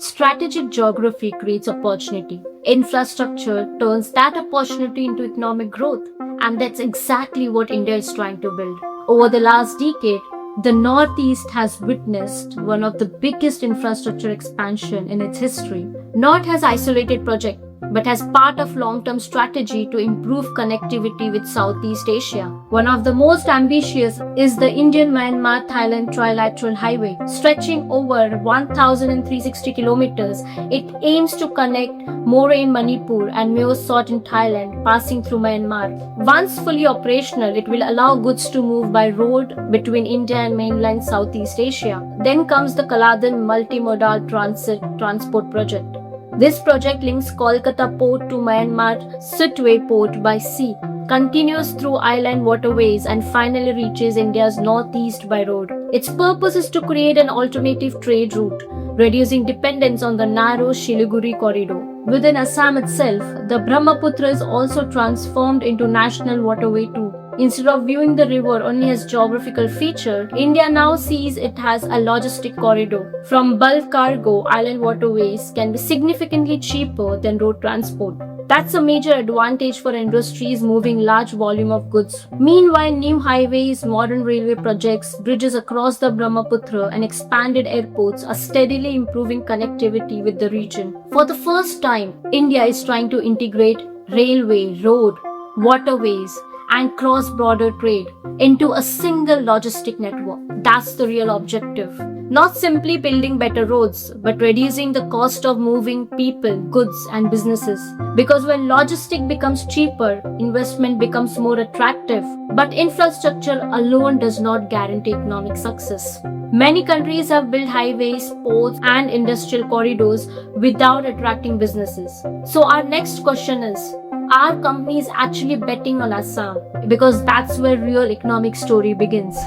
Strategic geography creates opportunity. Infrastructure turns that opportunity into economic growth. And that's exactly what India is trying to build. Over the last decade, the Northeast has witnessed one of the biggest infrastructure expansion in its history, not as isolated project, but as part of long-term strategy to improve connectivity with Southeast Asia. One of the most ambitious is the Indian-Myanmar-Thailand Trilateral Highway, stretching over 1,360 kilometers. It aims to connect More in Manipur and Meo Sot in Thailand, passing through Myanmar. Once fully operational, it will allow goods to move by road between India and mainland Southeast Asia. Then comes the Kaladan Multimodal Transport Project. This project links Kolkata port to Myanmar Sitwe port by sea, continues through island waterways and finally reaches India's northeast by road. Its purpose is to create an alternative trade route, reducing dependence on the narrow Siliguri corridor. Within Assam itself, the Brahmaputra is also transformed into national waterway too. Instead of viewing the river only as geographical feature, India now sees it as a logistic corridor. From bulk cargo, island waterways can be significantly cheaper than road transport. That's a major advantage for industries moving large volume of goods. Meanwhile, new highways, modern railway projects, bridges across the Brahmaputra and expanded airports are steadily improving connectivity with the region. For the first time, India is trying to integrate railway, road, waterways, and cross-border trade into a single logistic network. That's the real objective. Not simply building better roads, but reducing the cost of moving people, goods, and businesses. Because when logistic becomes cheaper, investment becomes more attractive. But infrastructure alone does not guarantee economic success. Many countries have built highways, ports, and industrial corridors without attracting businesses. So our next question is, are companies actually betting on Assam? Because that's where real economic story begins.